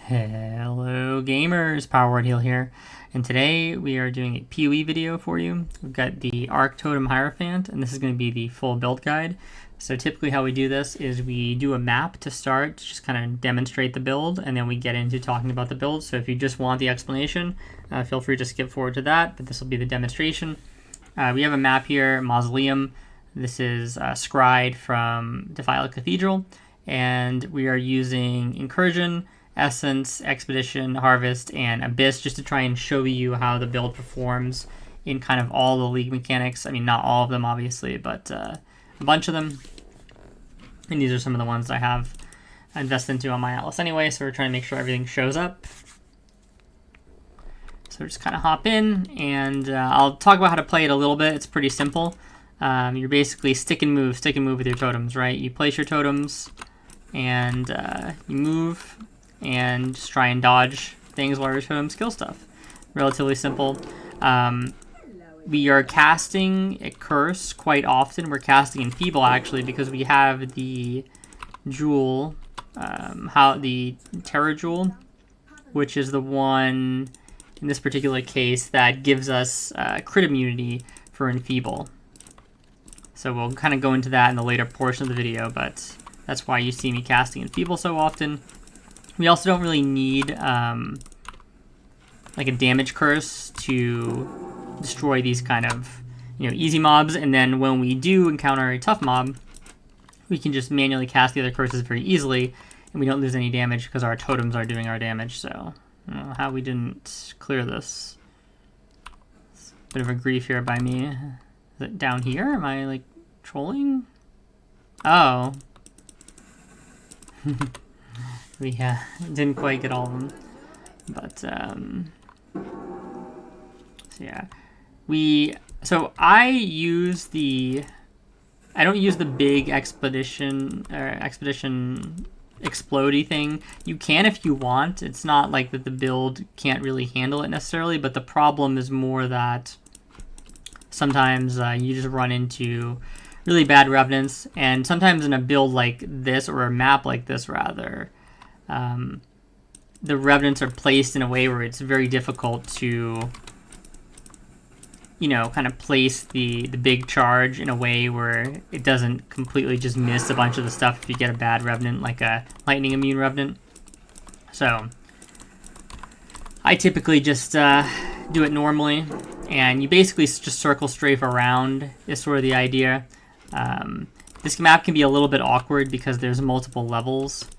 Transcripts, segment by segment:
Hello gamers, Power Heal here, and today we are doing a PoE video for you. We've got the Totem Hierophant, and this is going to be the full build guide. So typically how we do this is we do a map to start, to just kind of demonstrate the build, and then we get into talking about the build. So if you just want the explanation, feel free to skip forward to that, but this will be the demonstration. We have a map here, Mausoleum. This is Scryed from Defile Cathedral, and we are using Incursion, Essence, Expedition, Harvest, and Abyss just to try and show you how the build performs in kind of all the league mechanics. I mean, not all of them, obviously, but a bunch of them. And these are some of the ones I have invested into on my Atlas anyway, so we're trying to make sure everything shows up. So just kind of hop in, and I'll talk about how to play it a little bit. It's pretty simple. You're basically stick and move with your totems, right? You place your totems, and you move, and just try and dodge things while your totems kill stuff. Relatively simple. We are casting a curse quite often. We're casting Enfeeble actually because we have the jewel, the Terror Jewel, which is the one in this particular case that gives us crit immunity for Enfeeble. So we'll kind of go into that in the later portion of the video, but that's why you see me casting Enfeeble so often. We also don't really need like a damage curse to destroy these kind of easy mobs, and then when we do encounter a tough mob, we can just manually cast the other curses very easily, and we don't lose any damage because our totems are doing our damage. So I don't know how we didn't clear this. It's a bit of a grief here by me. Is it down here? Am I like trolling? Oh. We didn't quite get all of them, but so yeah, I don't use the big expedition explodey thing. You can if you want. It's not like that the build can't really handle it necessarily, but the problem is more that sometimes you just run into really bad revenants, and sometimes in a build like this, or a map like this rather, the revenants are placed in a way where it's very difficult to kind of place the big charge in a way where it doesn't completely just miss a bunch of the stuff if you get a bad revenant, like a lightning immune revenant. So I typically just do it normally, and you basically just circle strafe around is sort of the idea. This map can be a little bit awkward because there's multiple levels,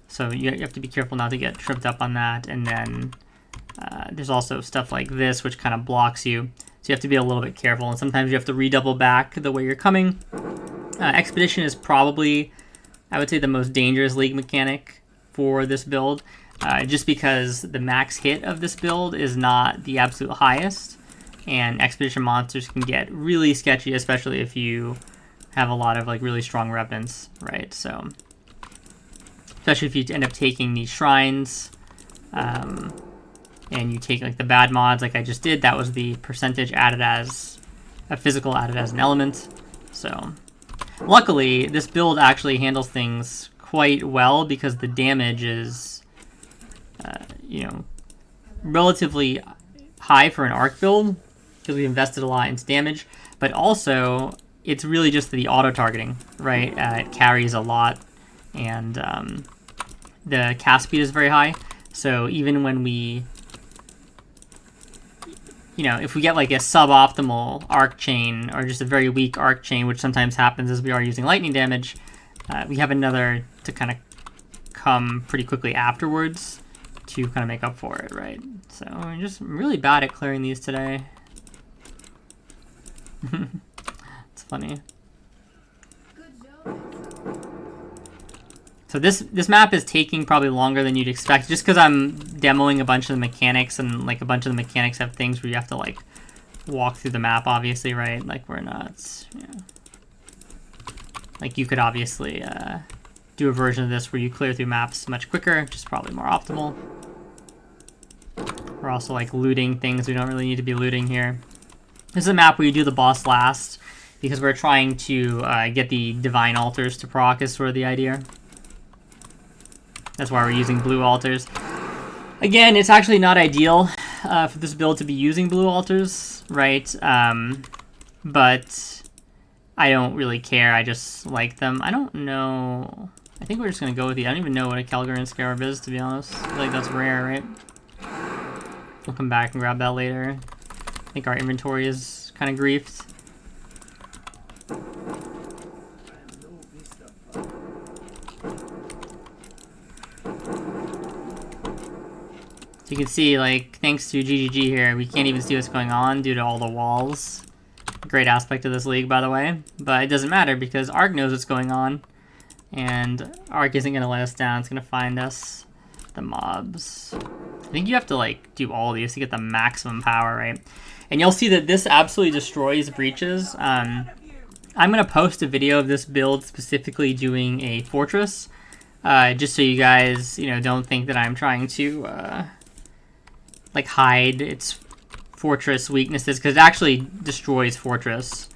so you have to be careful not to get tripped up on that. And then there's also stuff like this which kind of blocks you, so you have to be a little bit careful, and sometimes you have to redouble back the way you're coming. Expedition is probably, I would say, the most dangerous league mechanic for this build, just because the max hit of this build is not the absolute highest, and Expedition monsters can get really sketchy, especially if you have a lot of like really strong revenants, right? So especially if you end up taking these shrines, and you take like the bad mods like I just did, that was the percentage added as a physical, added as an element. So luckily this build actually handles things quite well because the damage is relatively high for an arc build because we invested a lot into damage, but also it's really just the auto targeting, right? It carries a lot, and the cast speed is very high, so even when we if we get like a suboptimal arc chain or just a very weak arc chain, which sometimes happens as we are using lightning damage, we have another to kind of come pretty quickly afterwards to kind of make up for it, right? So I'm just really bad at clearing these today. It's funny. So this map is taking probably longer than you'd expect, just because I'm demoing a bunch of the mechanics, and like a bunch of the mechanics have things where you have to like walk through the map, obviously, right? Like we're not, like you could obviously do a version of this where you clear through maps much quicker, which is probably more optimal. We're also like looting things we don't really need to be looting here. This is a map where you do the boss last because we're trying to get the divine altars to proc, is sort of the idea. That's why we're using blue altars. Again, it's actually not ideal for this build to be using blue altars, right? But I don't really care. I just like them. I don't know. I think we're just going to go with the... I don't even know what a Calgarian Scarab is, to be honest. I feel like that's rare, right? We'll come back and grab that later. I think our inventory is kind of griefed. So you can see, like, thanks to GGG here, we can't even see what's going on due to all the walls. Great aspect of this league, by the way. But it doesn't matter because Ark knows what's going on. And Ark isn't going to let us down. It's going to find us the mobs. I think you have to, like, do all these to get the maximum power, right? And you'll see that this absolutely destroys breaches. I'm going to post a video of this build specifically doing a fortress. Just so you guys, you know, don't think that I'm trying to, like, hide its fortress weaknesses, because it actually destroys fortress,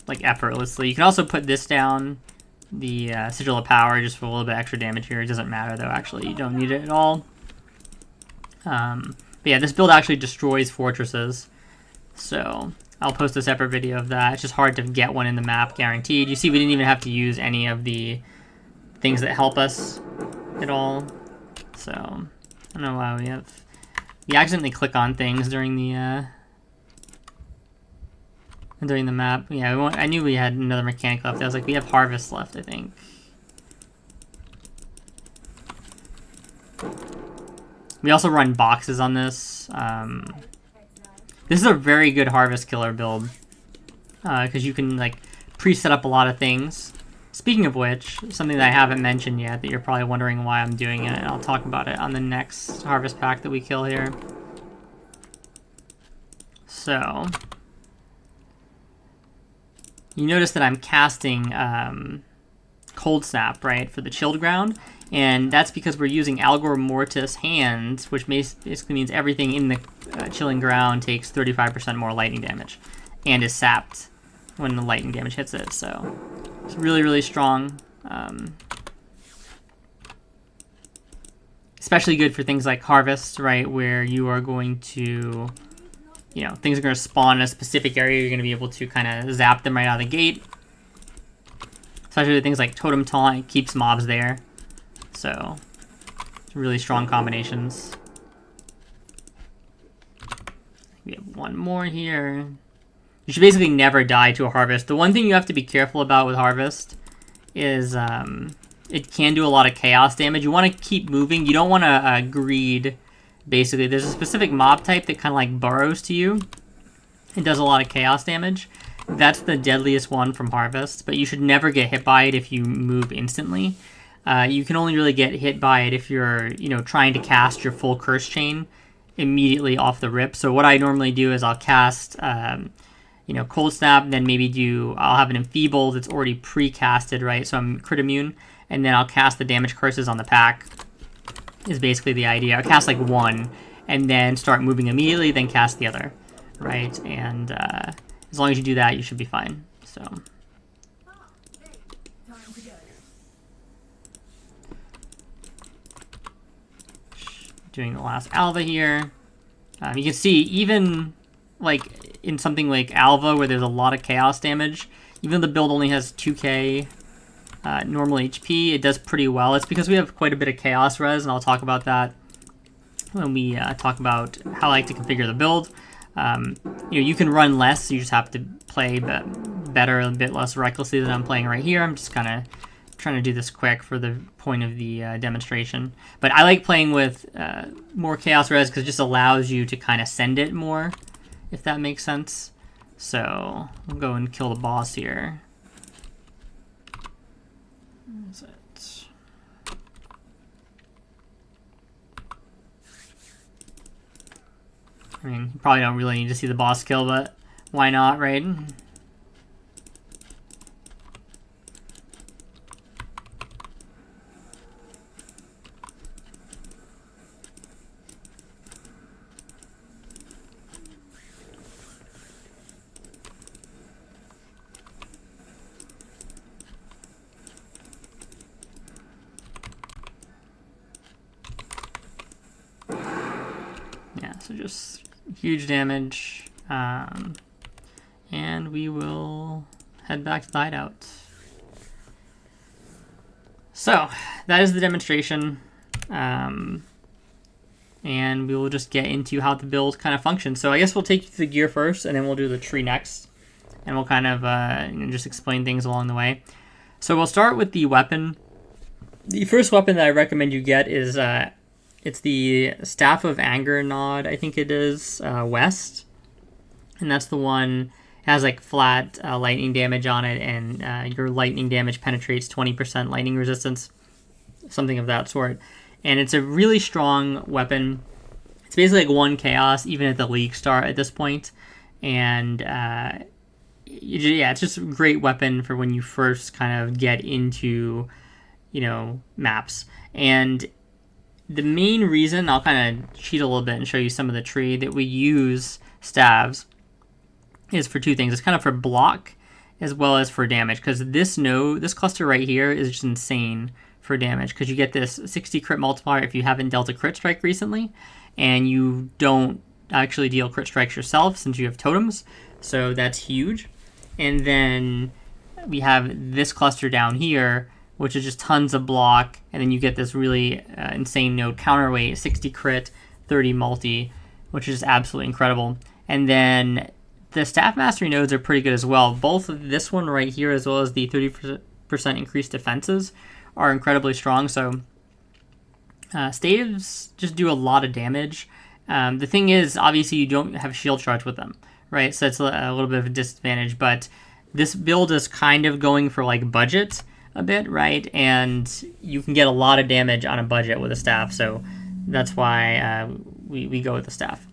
like, effortlessly. You can also put this down, the Sigil of Power, just for a little bit extra damage here. It doesn't matter, though, actually. You don't need it at all. But yeah, this build actually destroys fortresses. So I'll post a separate video of that. It's just hard to get one in the map, guaranteed. You see, we didn't even have to use any of the things that help us at all. So I don't know why we have... We accidentally click on things during the map. Yeah, I knew we had another mechanic left. I was like, we have Harvest left, I think. We also run boxes on this. This is a very good Harvest killer build, because you can, like, pre-set up a lot of things. Speaking of which, something that I haven't mentioned yet that you're probably wondering why I'm doing it, and I'll talk about it on the next Harvest pack that we kill here. So, you notice that I'm casting Cold Snap, right, for the Chilled Ground, and that's because we're using Algor Mortis Hands, which basically means everything in the Chilling Ground takes 35% more lightning damage, and is sapped when the lightning damage hits it, so it's really, really strong. Especially good for things like Harvest, right, where you are going to, you know, things are going to spawn in a specific area, you're going to be able to kind of zap them right out of the gate. Especially with things like Totem Taunt, it keeps mobs there. So, really strong combinations. We have one more here. You should basically never die to a Harvest. The one thing you have to be careful about with Harvest is it can do a lot of chaos damage. You want to keep moving. You don't want to greed, basically. There's a specific mob type that kind of like burrows to you. It does a lot of chaos damage. That's the deadliest one from Harvest, but you should never get hit by it if you move instantly. You can only really get hit by it if you're, you know, trying to cast your full curse chain immediately off the rip. So what I normally do is I'll cast, you know, Cold Snap, then maybe I'll have an Enfeeble that's already pre-casted, right? So I'm crit immune, and then I'll cast the damage curses on the pack, is basically the idea. I'll cast like one, and then start moving immediately, then cast the other, right? And as long as you do that, you should be fine, so... Doing the last Alva here. You can see, even like in something like Alva, where there's a lot of chaos damage, even though the build only has 2k normal HP, it does pretty well. It's because we have quite a bit of chaos res, and I'll talk about that when we talk about how I like to configure the build. You know, you can run less, you just have to play better, a bit less recklessly than I'm playing right here. I'm just kind of trying to do this quick for the point of the demonstration. But I like playing with more chaos res because it just allows you to kind of send it more, if that makes sense. So we'll go and kill the boss here. Where is it? I mean, you probably don't really need to see the boss kill, but why not, right? So just huge damage. And we will head back to the hideout. So that is the demonstration. And we will just get into how the build kind of functions. So I guess we'll take you through the gear first, and then we'll do the tree next. And we'll kind of just explain things along the way. So we'll start with the weapon. The first weapon that I recommend you get is it's the Staff of Anguish, I think it is, West. And that's the one, it has like flat lightning damage on it, and your lightning damage penetrates 20% lightning resistance, something of that sort. And it's a really strong weapon. It's basically like 1 chaos, even at the league start at this point. And yeah, it's just a great weapon for when you first kind of get into, you know, maps. And the main reason, I'll kind of cheat a little bit and show you some of the tree that we use staves, is for 2 things. It's kind of for block as well as for damage, because this cluster right here is just insane for damage, because you get this 60 crit multiplier if you haven't dealt a crit strike recently, and you don't actually deal crit strikes yourself since you have totems, so that's huge. And then we have this cluster down here, which is just tons of block, and then you get this really insane node counterweight, 60 crit, 30 multi, which is absolutely incredible. And then the staff mastery nodes are pretty good as well. Both this one right here as well as the 30% increased defenses are incredibly strong. So staves just do a lot of damage. The thing is, obviously, you don't have shield charge with them, right? So it's a little bit of a disadvantage. But this build is kind of going for like budget a bit, right? And you can get a lot of damage on a budget with a staff. So that's why we go with the staff.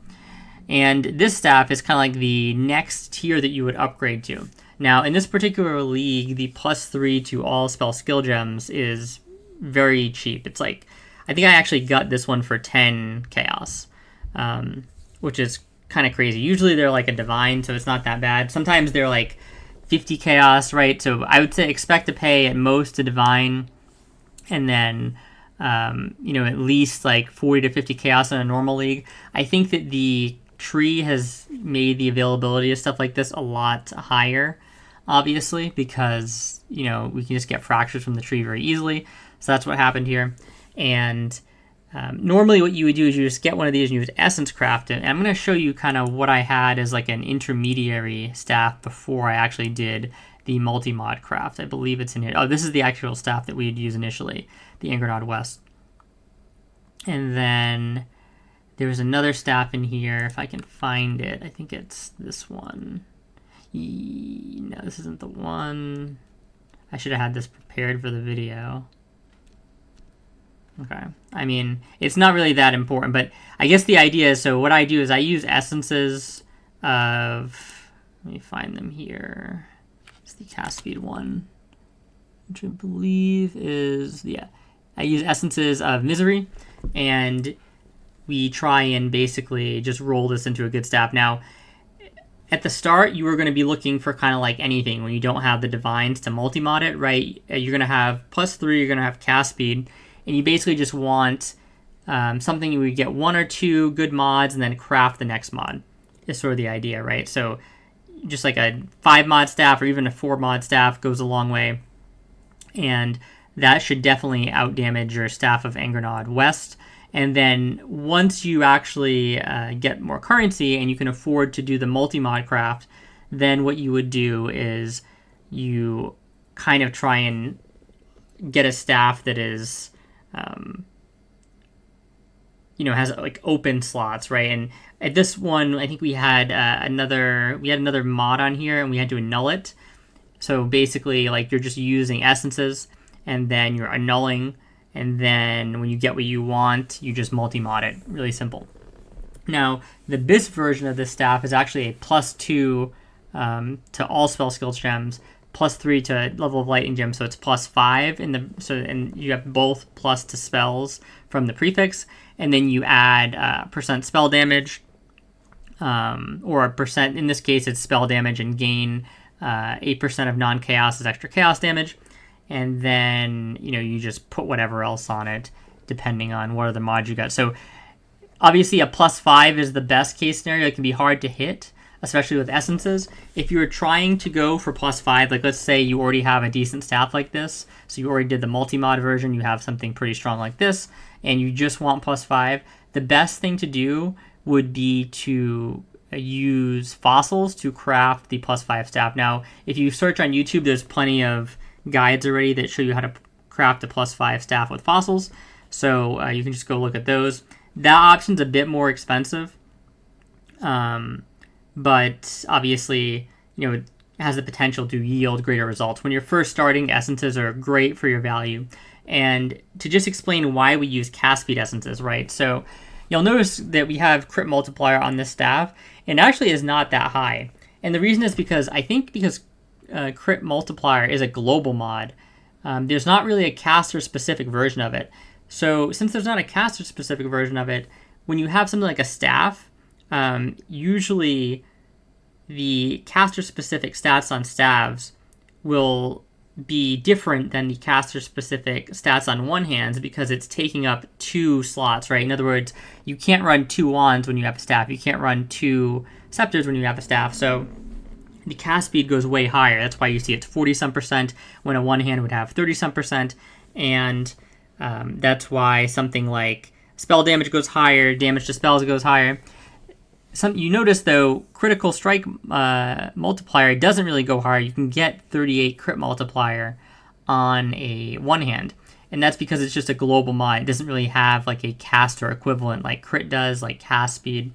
And this staff is kind of like the next tier that you would upgrade to. Now, in this particular league, the +3 to all spell skill gems is very cheap. It's like, I think I actually got this one for 10 chaos, which is kind of crazy. Usually they're like a divine, so it's not that bad. Sometimes they're like 50 chaos, right? So I would say expect to pay at most a divine, and then at least like 40 to 50 chaos in a normal league. I think that the tree has made the availability of stuff like this a lot higher, obviously, because we can just get fractures from the tree very easily. So that's what happened here. And normally what you would do is you just get one of these and you would essence craft it. And I'm going to show you kind of what I had as like an intermediary staff before I actually did the multi-mod craft. I believe it's in here. Oh, this is the actual staff that we'd use initially, the Anguish West. And then there was another staff in here, if I can find it. I think it's this one. No, this isn't the one. I should have had this prepared for the video. Okay. I mean, it's not really that important, but I guess the idea is, so what I do is I use essences of, let me find them here. It's the cast speed one, which I believe is, yeah. I use essences of misery, and we try and basically just roll this into a good staff. Now, at the start, you are going to be looking for kind of like anything when you don't have the divines to multi-mod it, right? You're going to have +3, you're going to have cast speed, and you basically just want something you would get 1 or 2 good mods and then craft the next mod is sort of the idea, right? So just like a 5 mod staff or even a 4 mod staff goes a long way, and that should definitely outdamage your Staff of Anguish West. And then once you actually get more currency and you can afford to do the multi-mod craft, then what you would do is you kind of try and get a staff that is, has like open slots, right? And at this one, I think we had another mod on here, and we had to annul it. So basically, like, you're just using essences, and then you're annulling. And then when you get what you want, you just multi-mod it. Really simple. Now, the BIS version of this staff is actually a +2 to all spell skill gems, +3 to level of lightning gem, so it's +5 and you have both plus to spells from the prefix, and then you add percent spell damage, or a percent. In this case, it's spell damage, and gain 8% of non-chaos is extra chaos damage. And then, you just put whatever else on it, depending on what other mods you got. So Obviously, a +5 is the best case scenario. It can be hard to hit, especially with essences. If you were trying to go for +5, like let's say you already have a decent staff like this, so you already did the multi-mod version, you have something pretty strong like this, and you just want +5, the best thing to do would be to use fossils to craft the +5 staff. Now, if you search on YouTube, there's plenty of guides already that show you how to craft a +5 staff with fossils, so you can just go look at those. That option's a bit more expensive, but obviously, it has the potential to yield greater results. When you're first starting, essences are great for your value. And to just explain why we use cast speed essences, right? So you'll notice that we have crit multiplier on this staff, and actually is not that high. And the reason is because crit multiplier is a global mod, there's not really a caster-specific version of it. So since there's not a caster-specific version of it, when you have something like a staff, usually the caster-specific stats on staves will be different than the caster-specific stats on one hands because it's taking up 2 slots, right? In other words, you can't run 2 wands when you have a staff. You can't run 2 scepters when you have a staff. So the cast speed goes way higher. That's why you see it's 40-some% when a one hand would have 30-some%. And that's why something like spell damage goes higher, damage to spells goes higher. You notice, though, critical strike multiplier doesn't really go higher. You can get 38 crit multiplier on a one hand. And that's because it's just a global mod. It doesn't really have like a caster equivalent like crit does, like cast speed.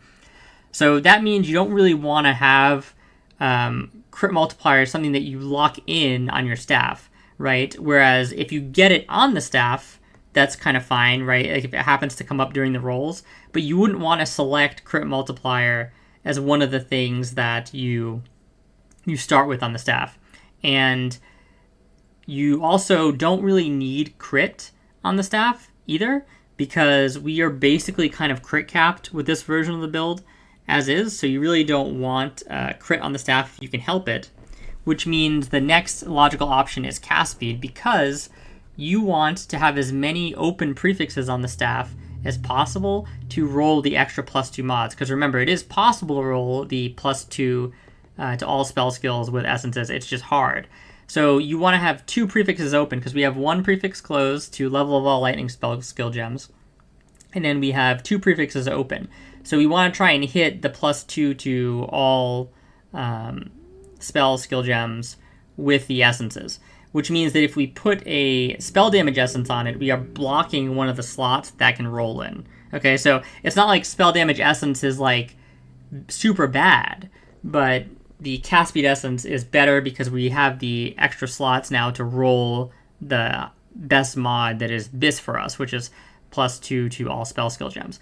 So that means you don't really want to have crit multiplier as something that you lock in on your staff, right? Whereas if you get it on the staff, that's kind of fine, right? Like if it happens to come up during the rolls, but you wouldn't want to select crit multiplier as one of the things that you start with on the staff. And you also don't really need crit on the staff either, because we are basically kind of crit capped with this version of the build as is, so you really don't want crit on the staff if you can help it, which means the next logical option is cast speed, because you want to have as many open prefixes on the staff as possible to roll the extra +2 mods. Because remember, it is possible to roll the +2 to all spell skills with essences. It's just hard. So you want to have 2 prefixes open, because we have 1 prefix closed to level of all lightning spell skill gems, and then we have 2 prefixes open. So we want to try and hit the +2 to all spell skill gems with the essences, which means that if we put a spell damage essence on it, we are blocking one of the slots that can roll in. Okay, so it's not like spell damage essence is like super bad, but the cast speed essence is better because we have the extra slots now to roll the best mod that is this for us, which is +2 to all spell skill gems.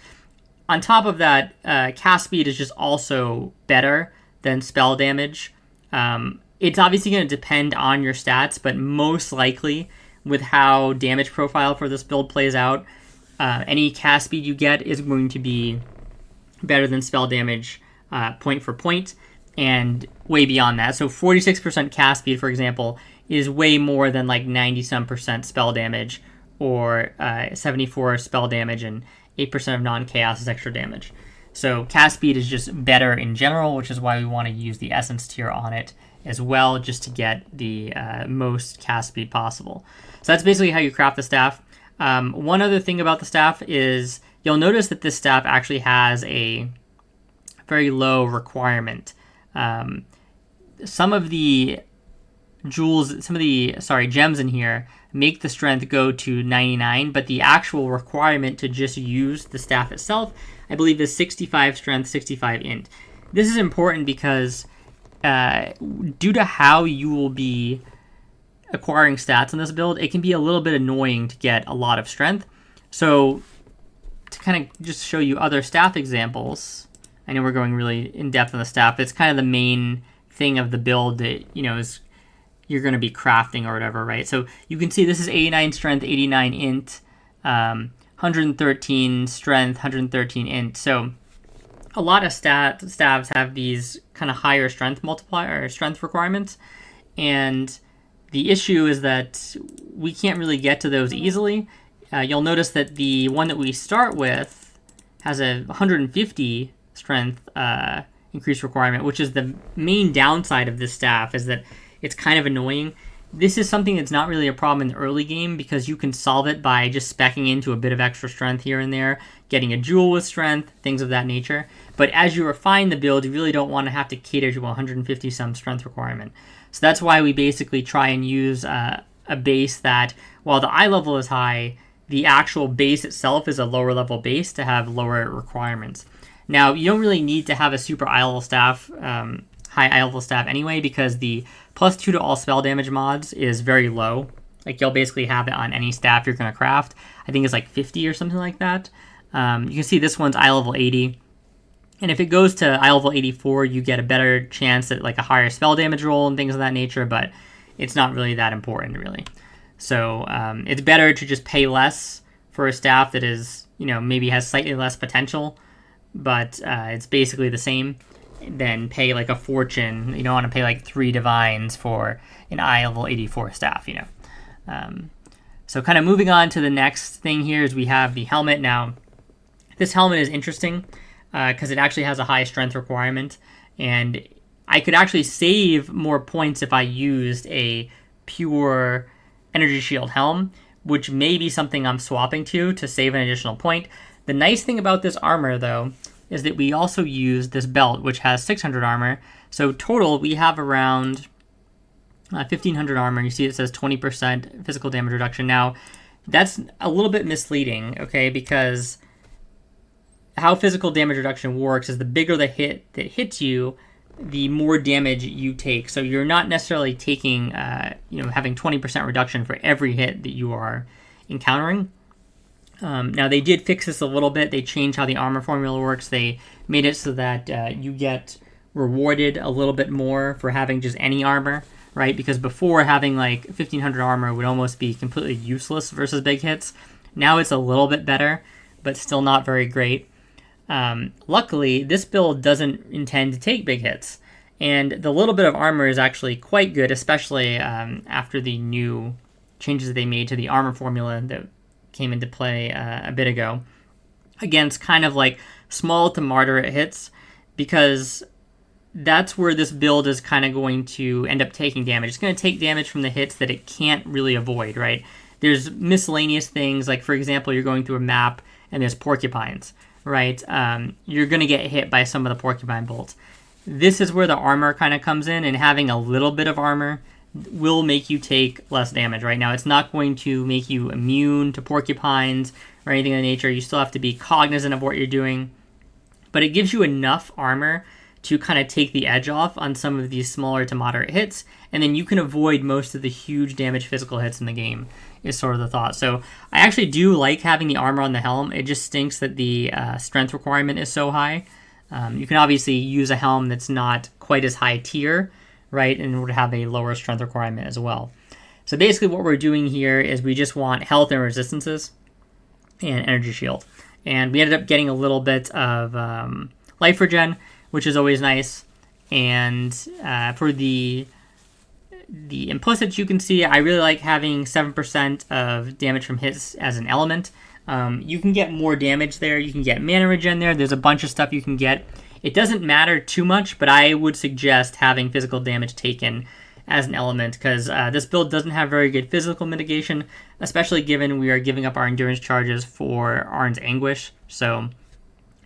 On top of that, cast speed is just also better than spell damage. It's obviously going to depend on your stats, but most likely with how damage profile for this build plays out, any cast speed you get is going to be better than spell damage point for point, and way beyond that. So 46% cast speed, for example, is way more than like 90-some% spell damage, or 74 spell damage and 8% of non-chaos is extra damage. So cast speed is just better in general, which is why we want to use the essence tier on it as well, just to get the most cast speed possible. So that's basically how you craft the staff. One other thing about the staff is you'll notice that this staff actually has a very low requirement. Some of the gems in here make the strength go to 99, but the actual requirement to just use the staff itself, I believe, is 65 strength, 65 int. This is important because due to how you will be acquiring stats in this build, it can be a little bit annoying to get a lot of strength. So to kind of just show you other staff examples, I know we're going really in depth on the staff, but it's kind of the main thing of the build that, is you're going to be crafting or whatever, right? So you can see this is 89 strength, 89 int, 113 strength, 113 int. So a lot of staffs have these kind of higher strength multiplier or strength requirements, and the issue is that we can't really get to those easily. You'll notice that the one that we start with has a 150 strength increase requirement, which is the main downside of this staff, is that it's kind of annoying. This is something that's not really a problem in the early game because you can solve it by just speccing into a bit of extra strength here and there, getting a jewel with strength, things of that nature. But as you refine the build, you really don't want to have to cater to a 150 some strength requirement. So that's why we basically try and use a base that, while the eye level is high, the actual base itself is a lower level base to have lower requirements. Now, you don't really need to have a super eye level staff, high eye level staff anyway, because the +2 to all spell damage mods is very low. Like, you'll basically have it on any staff you're going to craft. I think it's like 50 or something like that. You can see this one's eye level 80. And if it goes to eye level 84, you get a better chance at like a higher spell damage roll and things of that nature, but it's not really that important, really. So it's better to just pay less for a staff that is, maybe has slightly less potential, but it's basically the same, than pay like a fortune. You don't want to pay like 3 divines for an eye level 84 staff, So kind of moving on to the next thing here is we have the helmet. Now, this helmet is interesting because it actually has a high strength requirement, and I could actually save more points if I used a pure energy shield helm, which may be something I'm swapping to save an additional point. The nice thing about this armor, though, is that we also use this belt, which has 600 armor. So total, we have around 1,500 armor. You see it says 20% physical damage reduction. Now, that's a little bit misleading, okay, because how physical damage reduction works is the bigger the hit that hits you, the more damage you take. So you're not necessarily taking, having 20% reduction for every hit that you are encountering. Now, they did fix this a little bit. They changed how the armor formula works. They made it so that you get rewarded a little bit more for having just any armor, right? Because before, having like 1,500 armor would almost be completely useless versus big hits. Now it's a little bit better, but still not very great. Luckily, this build doesn't intend to take big hits, and the little bit of armor is actually quite good, especially after the new changes that they made to the armor formula that came into play a bit ago, against kind of like small to moderate hits, because that's where this build is kind of going to end up taking damage. It's going to take damage from the hits that it can't really avoid, right? There's miscellaneous things, like for example, you're going through a map and there's porcupines, right? You're going to get hit by some of the porcupine bolts. This is where the armor kind of comes in, and having a little bit of armor will make you take less damage. Right now, it's not going to make you immune to porcupines or anything of the nature. You still have to be cognizant of what you're doing, but it gives you enough armor to kind of take the edge off on some of these smaller to moderate hits, and then you can avoid most of the huge damage physical hits in the game, is sort of the thought. So I actually do like having the armor on the helm. It just stinks that the strength requirement is so high. You can obviously use a helm that's not quite as high tier, right, and would have a lower strength requirement as well. So basically what we're doing here is we just want health and resistances and energy shield. And we ended up getting a little bit of life regen, which is always nice. And for the implicits, you can see I really like having 7% of damage from hits as an element. You can get more damage there. You can get mana regen there. There's a bunch of stuff you can get. It doesn't matter too much, but I would suggest having physical damage taken as an element, because this build doesn't have very good physical mitigation, especially given we are giving up our endurance charges for Arn's Anguish. So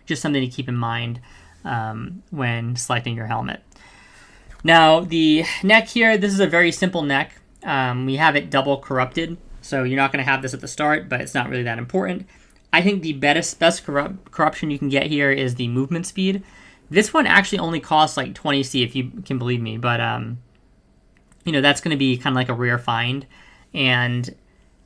just something to keep in mind when selecting your helmet. Now, the neck here, this is a very simple neck. We have it double corrupted, so you're not going to have this at the start, but it's not really that important. I think the best corruption you can get here is the movement speed. This one actually only costs like 20C, if you can believe me, but that's going to be kind of like a rare find, and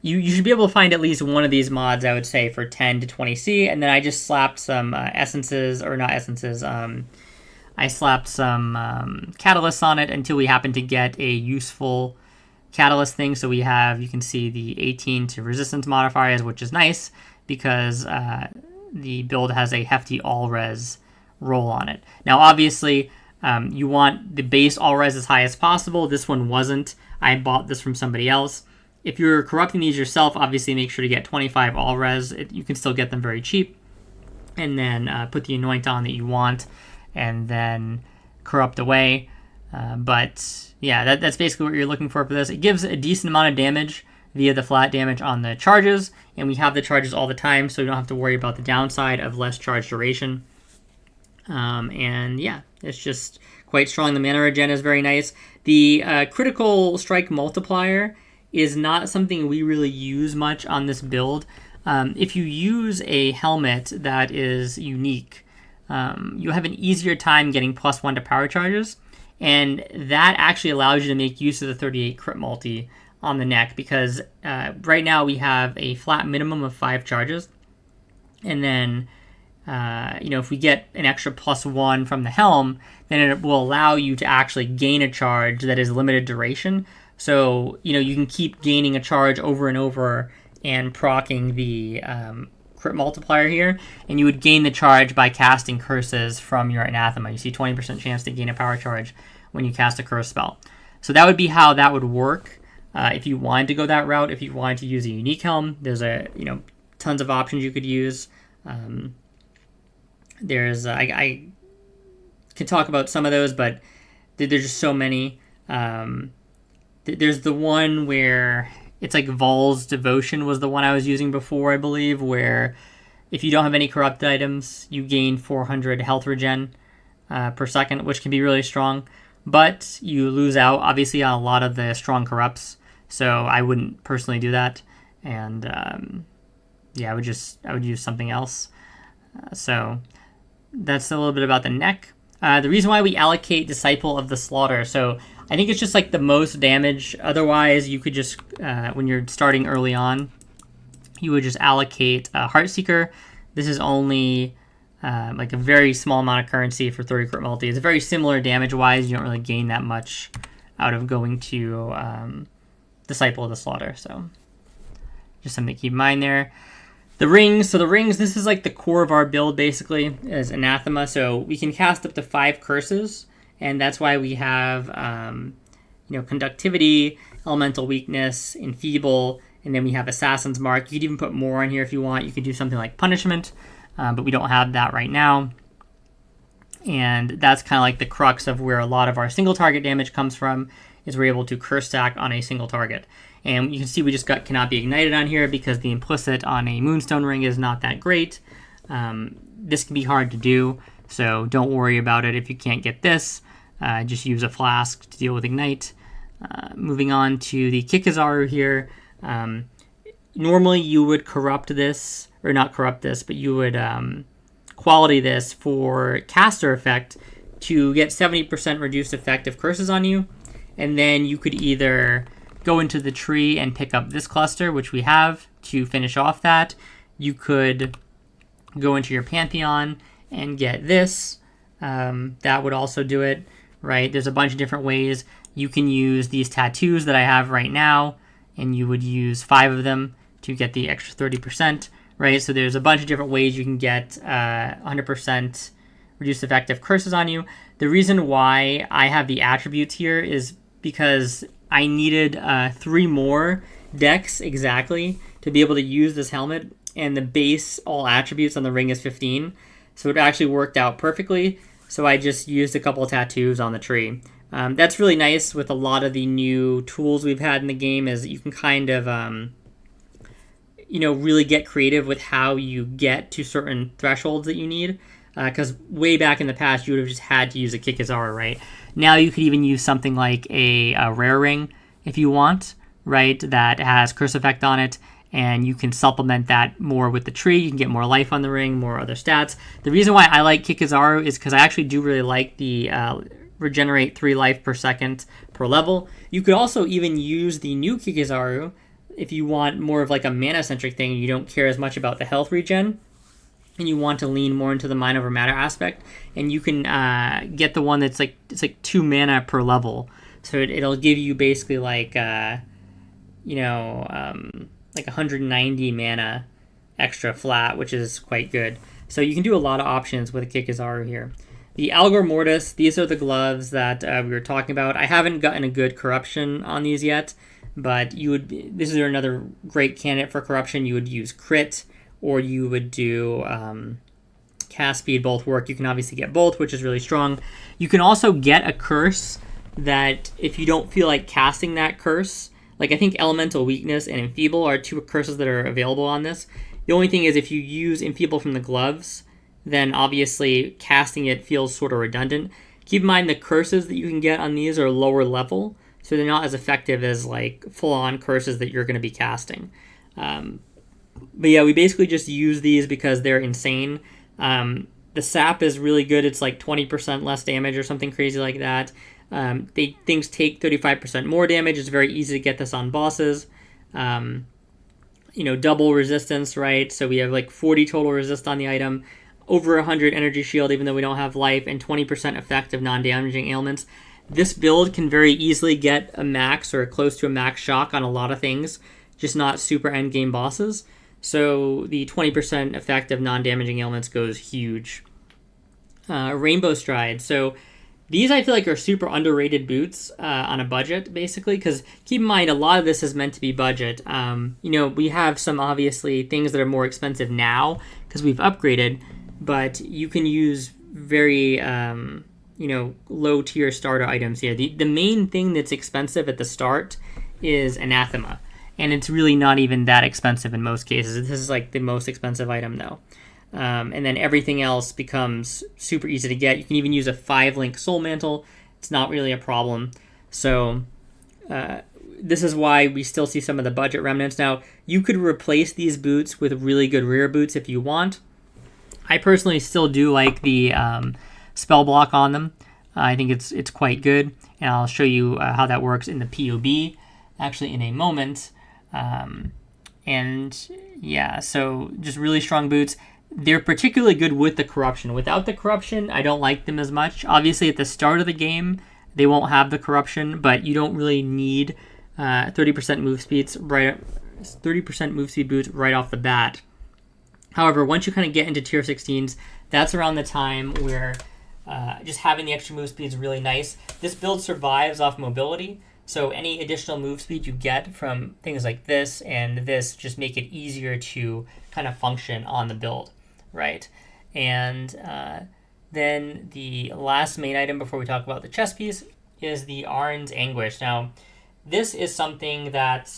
you should be able to find at least one of these mods, I would say, for 10 to 20C, and then I just slapped some essences, or not essences, I slapped some catalysts on it until we happen to get a useful catalyst thing. So we have, you can see the 18 to resistance modifiers, which is nice because the build has a hefty all-res roll on it. Now, obviously, you want the base all-res as high as possible. This one wasn't. I bought this from somebody else. If you're corrupting these yourself, obviously make sure to get 25 all-res. You can still get them very cheap. and then put the anoint on that you want, and then corrupt away. But yeah, that's basically what you're looking for this. It gives a decent amount of damage via the flat damage on the charges, and we have the charges all the time, so you don't have to worry about the downside of less charge duration. And yeah, it's just quite strong. The mana regen is very nice. The critical strike multiplier is not something we really use much on this build. If you use a helmet that is unique, you have an easier time getting +1 to power charges, and that actually allows you to make use of the 38 crit multi on the neck, because right now we have a flat minimum of 5 charges, and then if we get an extra +1 from the helm, then it will allow you to actually gain a charge that is limited duration. So you can keep gaining a charge over and over and proccing the crit multiplier here, and you would gain the charge by casting curses from your Anathema. You see 20% chance to gain a power charge when you cast a curse spell. So that would be how that would work if you wanted to go that route. If you wanted to use a unique helm, there's tons of options you could use. There's I can talk about some of those, but there's just so many. There's the one where it's like Vol's Devotion was the one I was using before, I believe, where if you don't have any corrupt items, you gain 400 health regen per second, which can be really strong. But you lose out, obviously, on a lot of the strong corrupts, so I wouldn't personally do that. And I would use something else. So that's a little bit about the neck. The reason why we allocate Disciple of the Slaughter, so I think it's just like the most damage. Otherwise, you could just, when you're starting early on, you would just allocate Heartseeker. This is only like a very small amount of currency for 30 crit multi. It's very similar damage-wise. You don't really gain that much out of going to Disciple of the Slaughter. So just something to keep in mind there. The rings. So the rings, this is like the core of our build, basically, as Anathema. So we can cast up to 5 curses, and that's why we have Conductivity, Elemental Weakness, Enfeeble, and then we have Assassin's Mark. You could even put more on here if you want. You could do something like Punishment, but we don't have that right now. And that's kind of like the crux of where a lot of our single target damage comes from, is we're able to curse stack on a single target. And you can see we just got Cannot Be Ignited on here because the implicit on a Moonstone ring is not that great. This can be hard to do, so don't worry about it if you can't get this. Just use a Flask to deal with Ignite. Moving on to the Kikazaru here. Normally you would corrupt this, or not corrupt this, but you would quality this for caster effect to get 70% reduced effect of curses on you. And then you could either go into the tree and pick up this cluster, which we have, to finish off that. You could go into your Pantheon and get this. That would also do it, right? There's a bunch of different ways. You can use these tattoos that I have right now, and you would use 5 of them to get the extra 30%, right? So there's a bunch of different ways you can get 100% reduced effective curses on you. The reason why I have the attributes here is because I needed 3 more decks exactly to be able to use this helmet, and the base all attributes on the ring is 15, so it actually worked out perfectly. So I just used a couple of tattoos on the tree. That's really nice with a lot of the new tools we've had in the game, is you can kind of really get creative with how you get to certain thresholds that you need. Because way back in the past, you would have just had to use a Kikazaru, right? Now you could even use something like a rare ring if you want, right? That has curse effect on it, and you can supplement that more with the tree. You can get more life on the ring, more other stats. The reason why I like Kikazaru is because I actually do really like the regenerate 3 life per second per level. You could also even use the new Kikazaru if you want more of like a mana-centric thing and you don't care as much about the health regen, and you want to lean more into the mind over matter aspect, and you can get the one that's like 2 mana per level. So it'll give you basically like 190 mana extra flat, which is quite good. So you can do a lot of options with a Kikazaru here. The Algor Mortis, these are the gloves that we were talking about. I haven't gotten a good corruption on these yet, but this is another great candidate for corruption. You would use crit, or you would do cast speed both work. You can obviously get both, which is really strong. You can also get a curse that if you don't feel like casting that curse, like I think Elemental Weakness and Enfeeble are 2 curses that are available on this. The only thing is if you use Enfeeble from the gloves, then obviously casting it feels sort of redundant. Keep in mind the curses that you can get on these are lower level, so they're not as effective as like full-on curses that you're going to be casting. But yeah, we basically just use these because they're insane. The sap is really good. It's like 20% less damage or something crazy like that. Things take 35% more damage. It's very easy to get this on bosses. Double resistance, right? So we have like 40 total resist on the item, over 100 energy shield even though we don't have life, and 20% effect of non-damaging ailments. This build can very easily get a max or close to a max shock on a lot of things, just not super endgame bosses. So the 20% effect of non-damaging ailments goes huge. Rainbow Stride. So these I feel like are super underrated boots on a budget, basically, because keep in mind a lot of this is meant to be budget. We have some obviously things that are more expensive now because we've upgraded, but you can use very low tier starter items here. The main thing that's expensive at the start is Anathema, and it's really not even that expensive in most cases. This is like the most expensive item though. And then everything else becomes super easy to get. You can even use a 5-link soul mantle. It's not really a problem. So this is why we still see some of the budget remnants. Now, you could replace these boots with really good rear boots if you want. I personally still do like the spell block on them. I think it's quite good, and I'll show you how that works in the PoB actually in a moment. And yeah, so just really strong boots. They're particularly good with the corruption. Without the corruption, I don't like them as much. Obviously, at the start of the game, they won't have the corruption, but you don't really need 30% move speeds 30% move speed boots right off the bat. However, once you kind of get into tier 16s, that's around the time where just having the extra move speed is really nice. This build survives off mobility, so any additional move speed you get from things like this and this just make it easier to kind of function on the build, right? And then the last main item before we talk about the chest piece is the Arn's Anguish. Now, this is something that...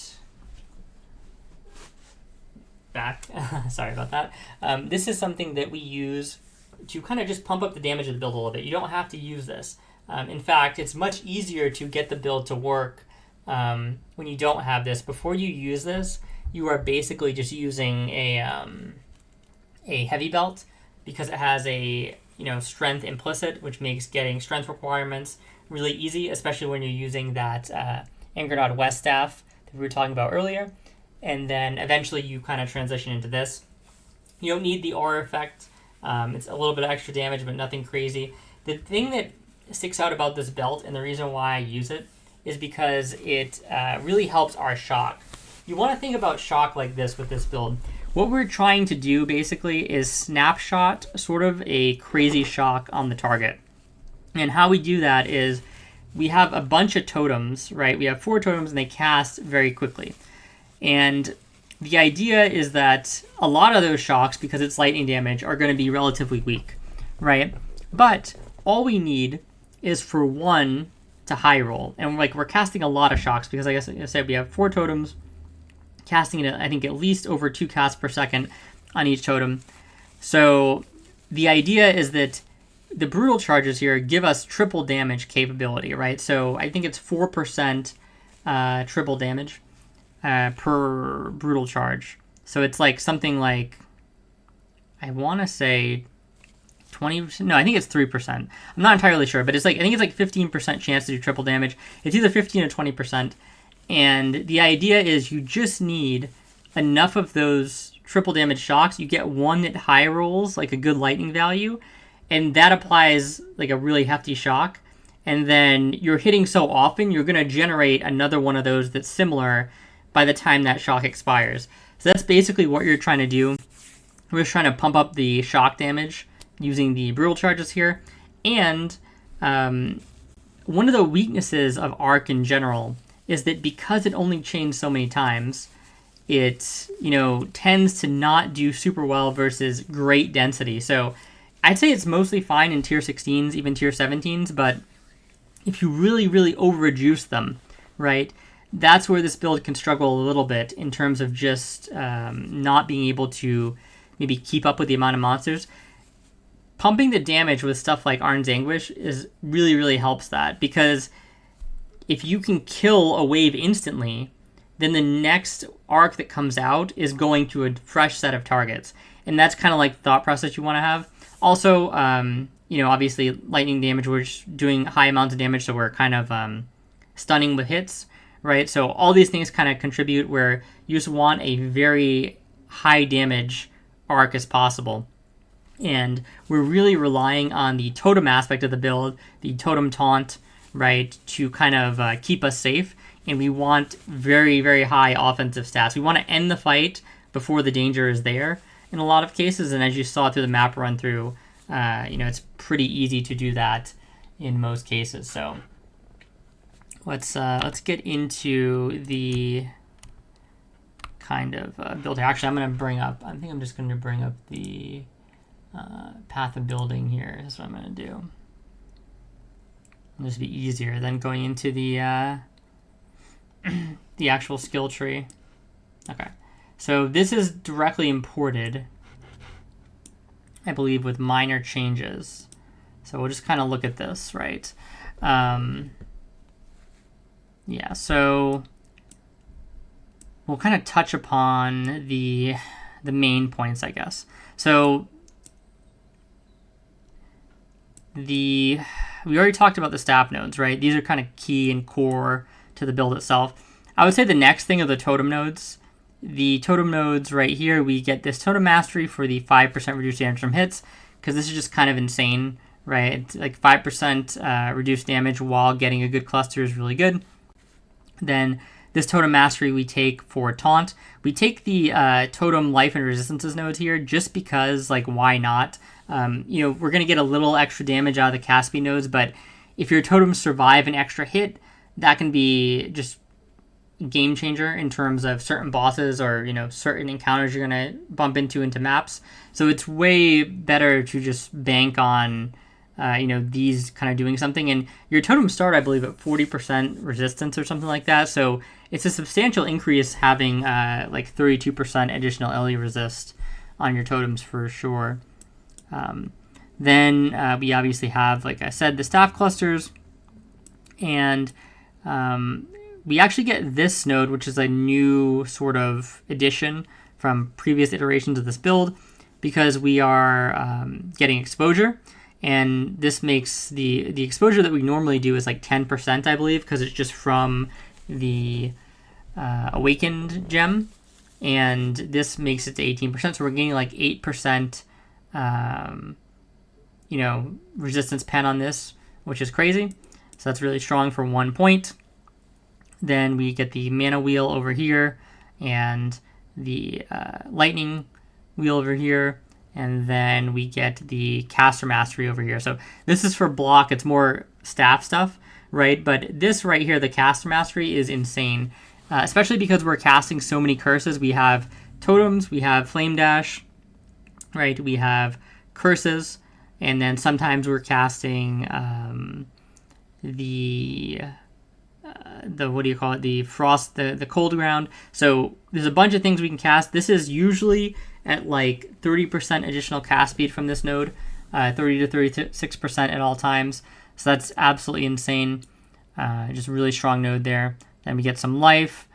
Sorry about that. This is something that we use to kind of just pump up the damage of the build a little bit. You don't have to use this. In fact, it's much easier to get the build to work when you don't have this. Before you use this, you are basically just using a heavy belt because it has a strength implicit, which makes getting strength requirements really easy, especially when you're using that Angernod West staff that we were talking about earlier. And then eventually you kind of transition into this. You don't need the aura effect. It's a little bit of extra damage, but nothing crazy. The thing that sticks out about this belt, and the reason why I use it, is because it really helps our shock. You want to think about shock like this with this build. What we're trying to do, basically, is snapshot sort of a crazy shock on the target. And how we do that is we have a bunch of totems, right? We have 4 totems, and they cast very quickly. And the idea is that a lot of those shocks, because it's lightning damage, are going to be relatively weak, right? But all we need is for one to high roll. And we're casting a lot of shocks because, like I said, we have 4 totems, casting it, I think, at least over 2 casts per second on each totem. So the idea is that the brutal charges here give us triple damage capability, right? So I think it's 4% triple damage per brutal charge. So it's like something like, I want to say 20%. No, I think it's 3%. I'm not entirely sure, but I think it's like 15% chance to do triple damage. It's either 15 or 20%. And the idea is you just need enough of those triple damage shocks. You get one that high rolls, like a good lightning value, and that applies like a really hefty shock. And then you're hitting so often, you're going to generate another one of those that's similar by the time that shock expires. So that's basically what you're trying to do. We're just trying to pump up the shock damage using the brutal charges here. And one of the weaknesses of Arc in general is that because it only chains so many times, it tends to not do super well versus great density. So I'd say it's mostly fine in tier 16s, even tier 17s, but if you really, really over-reduce them, right, that's where this build can struggle a little bit in terms of just not being able to maybe keep up with the amount of monsters. Pumping the damage with stuff like Arn's Anguish is really, really helps that, because if you can kill a wave instantly, then the next arc that comes out is going to a fresh set of targets. And that's kind of like the thought process you want to have. Also, obviously lightning damage, we're just doing high amounts of damage, so we're kind of stunning with hits, right? So all these things kind of contribute where you just want a very high damage arc as possible. And we're really relying on the totem aspect of the build, the totem taunt, right, to kind of keep us safe. And we want very, very high offensive stats. We want to end the fight before the danger is there in a lot of cases. And as you saw through the map run through, it's pretty easy to do that in most cases. So let's get into the kind of build here. Actually, I think I'm just going to bring up the path of building here. That's what I'm going to do. It'll just be easier than going into the the actual skill tree. Okay, so this is directly imported, I believe, with minor changes. So we'll just kind of look at this, right? Yeah, so we'll kind of touch upon the main points, I guess. So we already talked about the staff nodes, right? These are kind of key and core to the build itself. I would say the next thing are the totem nodes. The totem nodes right here, we get this totem mastery for the 5% reduced damage from hits, because this is just kind of insane, right? It's like 5% reduced damage while getting a good cluster is really good. Then this totem mastery we take for taunt. We take the totem life and resistances nodes here just because, like, why not? We're going to get a little extra damage out of the Caspi nodes, but if your totems survive an extra hit, that can be just game changer in terms of certain bosses or, certain encounters you're going to bump into maps. So it's way better to just bank on, these kind of doing something. And your totems start, I believe, at 40% resistance or something like that. So it's a substantial increase having like 32% additional LE resist on your totems for sure. Then we obviously have, like I said, the staff clusters, and we actually get this node, which is a new sort of addition from previous iterations of this build, because we are getting exposure, and this makes the exposure that we normally do is like 10%, I believe, because it's just from the awakened gem, and this makes it to 18%, so we're gaining like 8% resistance pen on this, which is crazy. So that's really strong for 1 point. Then we get the mana wheel over here, and the lightning wheel over here, and then we get the caster mastery over here. So this is for block, it's more staff stuff, right? But this right here, the caster mastery, is insane, especially because we're casting so many curses. We have totems, we have flame dash, right? We have curses, and then sometimes we're casting the frost, the cold ground. So there's a bunch of things we can cast. This is usually at like 30% additional cast speed from this node, 30 to 36% at all times. So that's absolutely insane. Just a really strong node there. Then we get some life.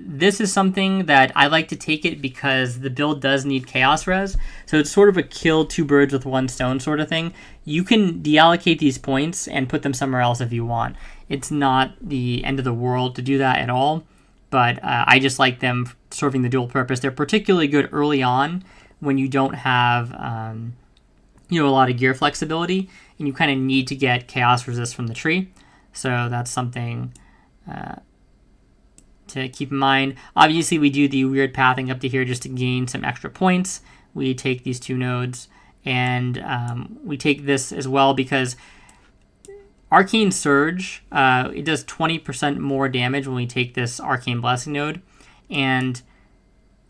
This is something that I like to take it because the build does need chaos res. So it's sort of a kill two birds with one stone sort of thing. You can deallocate these points and put them somewhere else if you want. It's not the end of the world to do that at all, but I just like them serving the dual purpose. They're particularly good early on when you don't have a lot of gear flexibility and you kind of need to get chaos resist from the tree. So that's something to keep in mind. Obviously, we do the weird pathing up to here just to gain some extra points. We take these two nodes, and we take this as well because Arcane Surge, it does 20% more damage when we take this Arcane Blessing node, and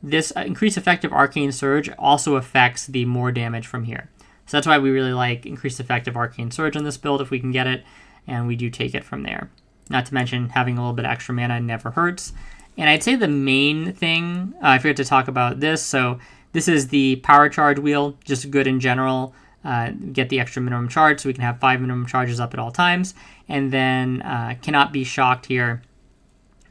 this increased effective Arcane Surge also affects the more damage from here. So that's why we really like increased effective Arcane Surge on this build if we can get it, and we do take it from there. Not to mention having a little bit extra mana never hurts. And I'd say the main thing, I forgot to talk about this, so this is the power charge wheel, just good in general. Get the extra minimum charge so we can have 5 minimum charges up at all times. And then cannot be shocked here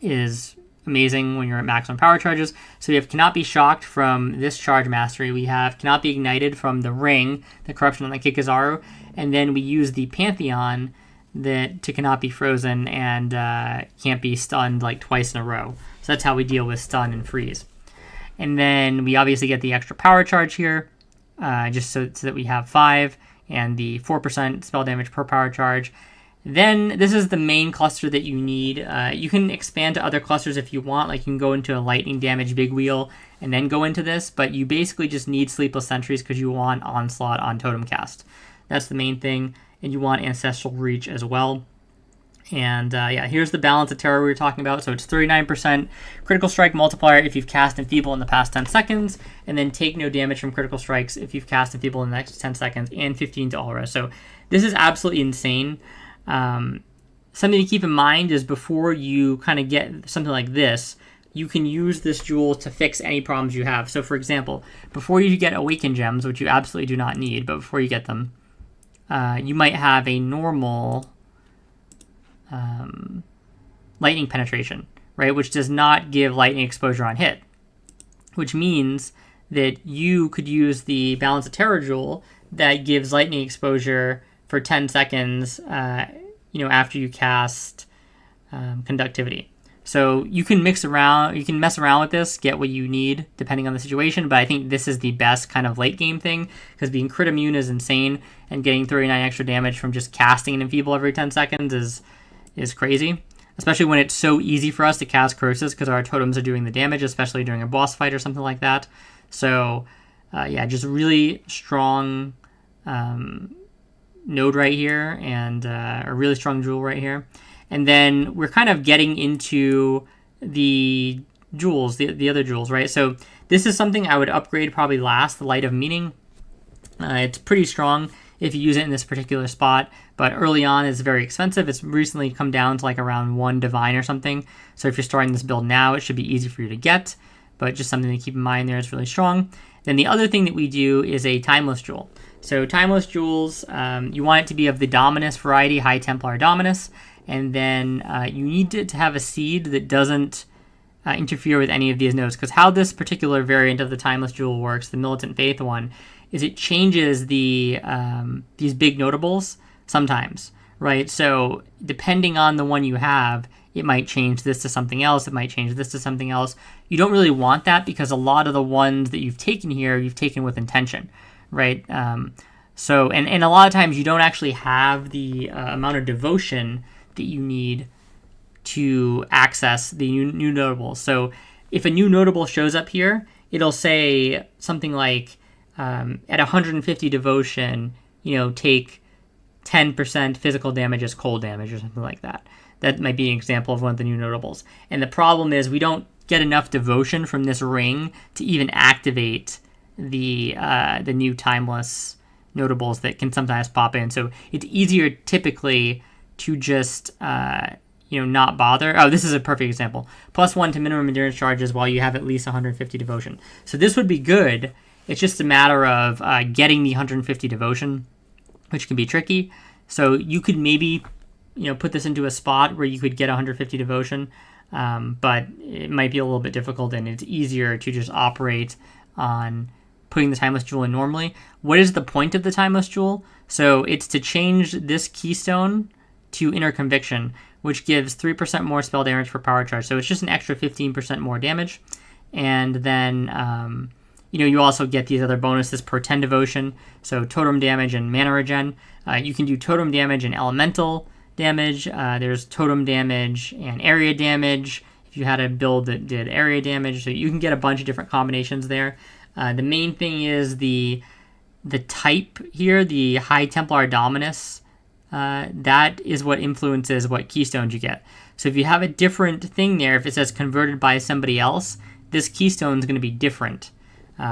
is amazing when you're at maximum power charges. So we have cannot be shocked from this charge mastery. We have cannot be ignited from the ring, the corruption on the Kikazaru. And then we use the Pantheon that to cannot be frozen and can't be stunned like twice in a row. So that's how we deal with stun and freeze. And then we obviously get the extra power charge here, just so that we have 5 and the 4% spell damage per power charge. Then this is the main cluster that you need. You can expand to other clusters if you want, like you can go into a lightning damage big wheel and then go into this, but you basically just need Sleepless Sentries because you want Onslaught on Totem Cast. That's the main thing, and you want Ancestral Reach as well. And yeah, here's the balance of terror we were talking about. So it's 39% critical strike multiplier if you've cast Enfeeble in the past 10 seconds, and then take no damage from critical strikes if you've cast Enfeeble in the next 10 seconds, and 15 to Aura. So this is absolutely insane. Something to keep in mind is before you kind of get something like this, you can use this jewel to fix any problems you have. So for example, before you get Awakened Gems, which you absolutely do not need, but before you get them, you might have a normal lightning penetration, right? Which does not give lightning exposure on hit, which means that you could use the Balance of Terror jewel that gives lightning exposure for 10 seconds, after you cast Conductivity. So you can mess around with this, get what you need depending on the situation, but I think this is the best kind of late game thing, because being crit immune is insane, and getting 39 extra damage from just casting an Enfeeble every 10 seconds is crazy, especially when it's so easy for us to cast curses because our totems are doing the damage, especially during a boss fight or something like that. So yeah, just really strong node right here, and a really strong jewel right here. And then we're kind of getting into the jewels, the other jewels, right? So this is something I would upgrade probably last, the Light of Meaning. It's pretty strong if you use it in this particular spot, but early on it's very expensive. It's recently come down to like around 1 divine or something. So if you're starting this build now, it should be easy for you to get, but just something to keep in mind there. It's really strong. Then the other thing that we do is a Timeless Jewel. So Timeless Jewels, you want it to be of the Dominus variety, High Templar Dominus, and then you need to have a seed that doesn't interfere with any of these nodes, because how this particular variant of the Timeless Jewel works, the Militant Faith one, is it changes the these big notables sometimes, right? So depending on the one you have, it might change this to something else, it might change this to something else. You don't really want that, because a lot of the ones that you've taken here, you've taken with intention, right? So, and a lot of times you don't actually have the amount of devotion that you need to access the new notables. So if a new notable shows up here, it'll say something like, at 150 devotion, take 10% physical damage as cold damage or something like that. That might be an example of one of the new notables. And the problem is we don't get enough devotion from this ring to even activate the new timeless notables that can sometimes pop in. So it's easier typically to just not bother. Oh, this is a perfect example. +1 to minimum endurance charges while you have at least 150 devotion. So this would be good. It's just a matter of getting the 150 devotion, which can be tricky. So you could maybe put this into a spot where you could get 150 devotion, but it might be a little bit difficult, and it's easier to just operate on putting the Timeless Jewel in normally. What is the point of the Timeless Jewel? So it's to change this keystone to Inner Conviction, which gives 3% more spell damage per power charge. So it's just an extra 15% more damage. And then, you also get these other bonuses per 10 devotion. So totem damage and mana regen. You can do totem damage and elemental damage. There's totem damage and area damage if you had a build that did area damage. So you can get a bunch of different combinations there. The main thing is the type here, the High Templar Dominus. That is what influences what keystones you get. So if you have a different thing there, if it says converted by somebody else, this keystone is going to be different,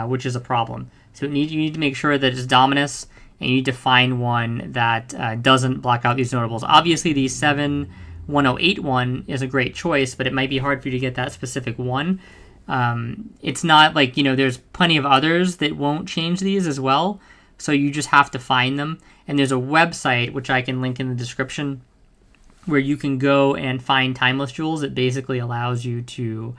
which is a problem. So you need to make sure that it's Dominus, and you need to find one that doesn't block out these notables. Obviously, the 71081 one is a great choice, but it might be hard for you to get that specific one. It's not like, there's plenty of others that won't change these as well, so you just have to find them. And there's a website, which I can link in the description, where you can go and find timeless jewels. It basically allows you to,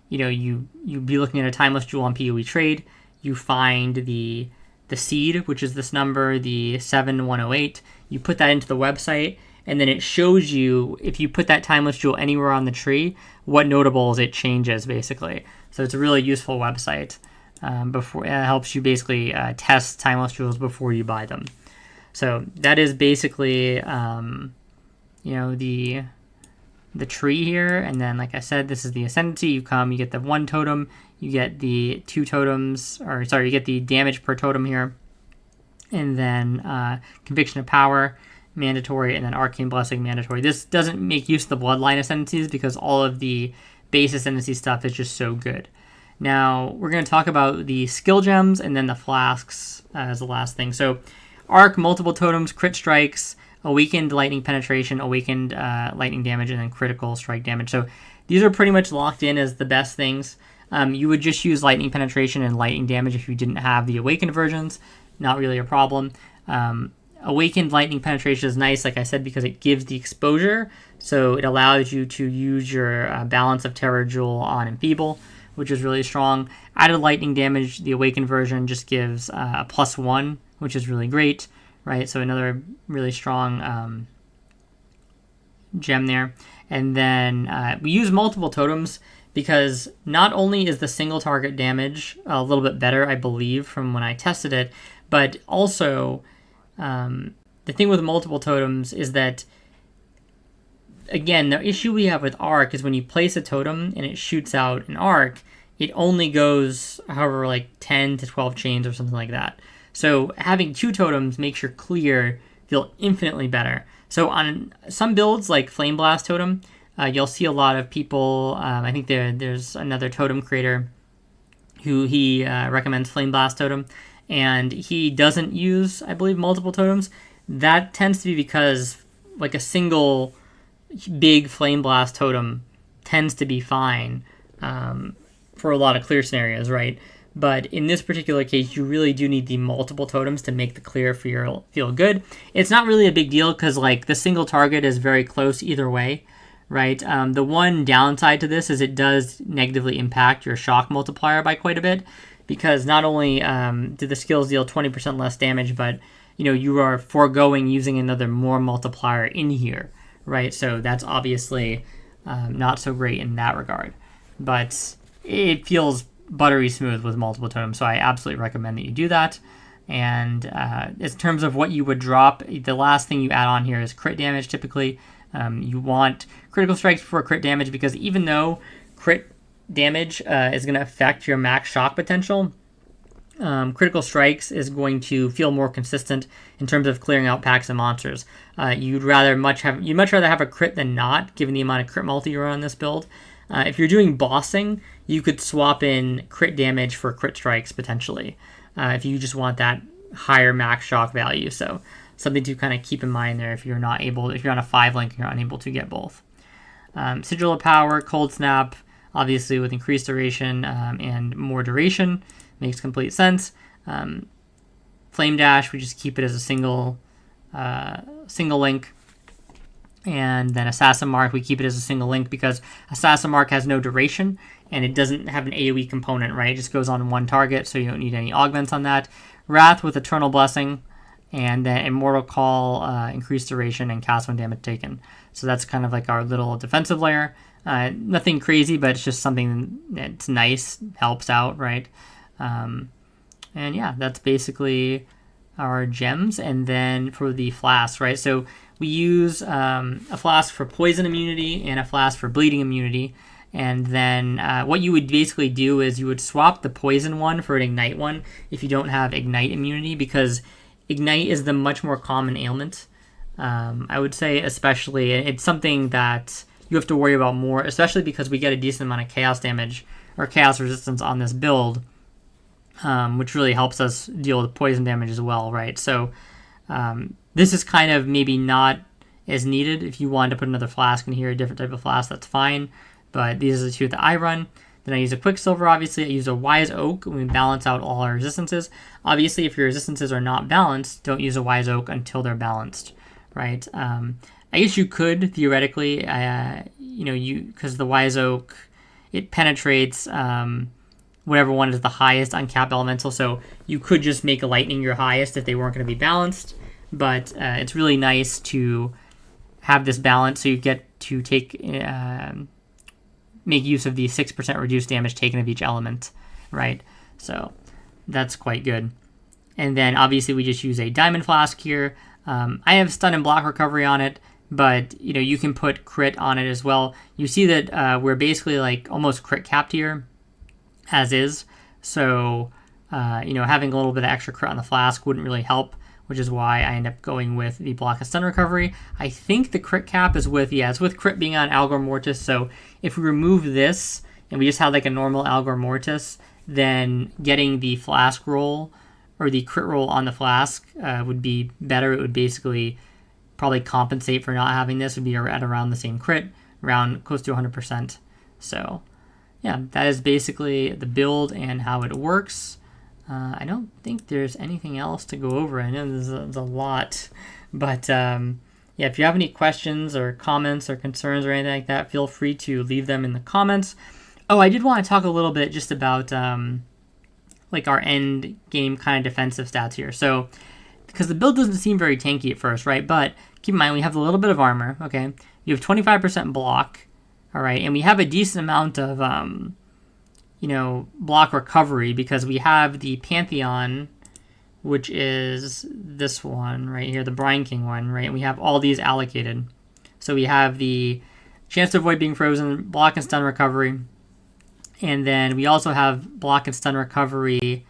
you'd be looking at a timeless jewel on PoE Trade, you find the seed, which is this number, the 7108, you put that into the website, and then it shows you, if you put that timeless jewel anywhere on the tree, what notables it changes, basically. So it's a really useful website. It helps you basically test timeless jewels before you buy them. So that is basically, the tree here. And then, like I said, this is the ascendancy. You get the 1 totem, you get the 2 totems, you get the damage per totem here. And then conviction of power, mandatory, and then arcane blessing, mandatory. This doesn't make use of the bloodline ascendancies because all of the base ascendancy stuff is just so good. Now we're going to talk about the skill gems and then the flasks as the last thing. So arc, multiple totems, crit strikes, awakened lightning penetration, awakened lightning damage, and then critical strike damage. So these are pretty much locked in as the best things. You would just use lightning penetration and lightning damage if you didn't have the awakened versions. Not really a problem. Awakened lightning penetration is nice, like I said, because it gives the exposure. So it allows you to use your balance of terror jewel on enfeeble, which is really strong. Added lightning damage, the awakened version just gives a +1, which is really great, right? So another really strong gem there. And then we use multiple totems because not only is the single target damage a little bit better, I believe, from when I tested it, but also the thing with multiple totems is that, again, the issue we have with arc is when you place a totem and it shoots out an arc, it only goes, however, like 10 to 12 chains or something like that. So having 2 totems makes your clear feel infinitely better. So on some builds like Flame Blast Totem, you'll see a lot of people, I think there's another totem creator who he recommends Flame Blast Totem, and he doesn't use, I believe, multiple totems. That tends to be because like a single big Flame Blast Totem tends to be fine for a lot of clear scenarios, right? But in this particular case, you really do need the multiple totems to make the clear feel good. It's not really a big deal because like the single target is very close either way, right? The one downside to this is it does negatively impact your shock multiplier by quite a bit, because not only do the skills deal 20% less damage, but you are foregoing using another more multiplier in here, right? So that's obviously not so great in that regard. But it feels buttery smooth with multiple totems, so I absolutely recommend that you do that. And in terms of what you would drop, the last thing you add on here is crit damage. Typically, you want critical strikes before crit damage, because even though crit damage is going to affect your max shock potential, critical strikes is going to feel more consistent in terms of clearing out packs of monsters. You'd much rather have a crit than not, given the amount of crit multi you run on this build. If you're doing bossing, you could swap in crit damage for crit strikes potentially, if you just want that higher max shock value. So something to kind of keep in mind there if you're on a 5-link and you're unable to get both. Sigil of Power, Cold Snap, obviously with increased duration and more duration, makes complete sense. Flame Dash, we just keep it as a single link. And then Assassin Mark, we keep it as a single link because Assassin Mark has no duration and it doesn't have an AoE component, right? It just goes on one target, so you don't need any augments on that. Wrath with Eternal Blessing, and then Immortal Call, increased duration, and cast when damage taken. So that's kind of like our little defensive layer. Nothing crazy, but it's just something that's nice, helps out, right? And yeah, that's basically our gems. And then for the flasks, right? So we use a flask for poison immunity and a flask for bleeding immunity. And then what you would basically do is you would swap the poison one for an ignite one if you don't have ignite immunity, because ignite is the much more common ailment. I would say especially, it's something that you have to worry about more, especially because we get a decent amount of chaos damage or chaos resistance on this build. which really helps us deal with poison damage as well, right? So this is kind of maybe not as needed. If you wanted to put another flask in here, a different type of flask, that's fine. But these are the two that I run. Then I use a Quicksilver, obviously. I use a Wise Oak when we balance out all our resistances. Obviously, if your resistances are not balanced, don't use a Wise Oak until they're balanced, right? I guess you could, theoretically, because the Wise Oak, it penetrates whatever one is the highest uncapped elemental. So you could just make a Lightning your highest if they weren't going to be balanced. But it's really nice to have this balance so you get to make use of the 6% reduced damage taken of each element, right? So that's quite good. And then obviously we just use a Diamond Flask here. I have Stun and Block Recovery on it, but you can put crit on it as well. You see that we're basically like almost crit capped here, as is. So having a little bit of extra crit on the flask wouldn't really help, which is why I end up going with the Block and Stun Recovery. I think the crit cap is it's with crit being on Algor Mortis, so if we remove this and we just had like a normal Algor Mortis, then getting the flask roll or the crit roll on the flask would be better. It would basically probably compensate for not having this. It would be at around the same crit, around close to 100%. So yeah, that is basically the build and how it works. I don't think there's anything else to go over. I know there's a lot, but if you have any questions or comments or concerns or anything like that, feel free to leave them in the comments. Oh, I did want to talk a little bit just about like our end game kind of defensive stats here. So, because the build doesn't seem very tanky at first, right? But keep in mind we have a little bit of armor. Okay, you have 25% block. All right, and we have a decent amount of block recovery because we have the Pantheon, which is this one right here, the Brine King one, right? And we have all these allocated. So we have the chance to avoid being frozen, block and stun recovery, and then we also have block and stun recovery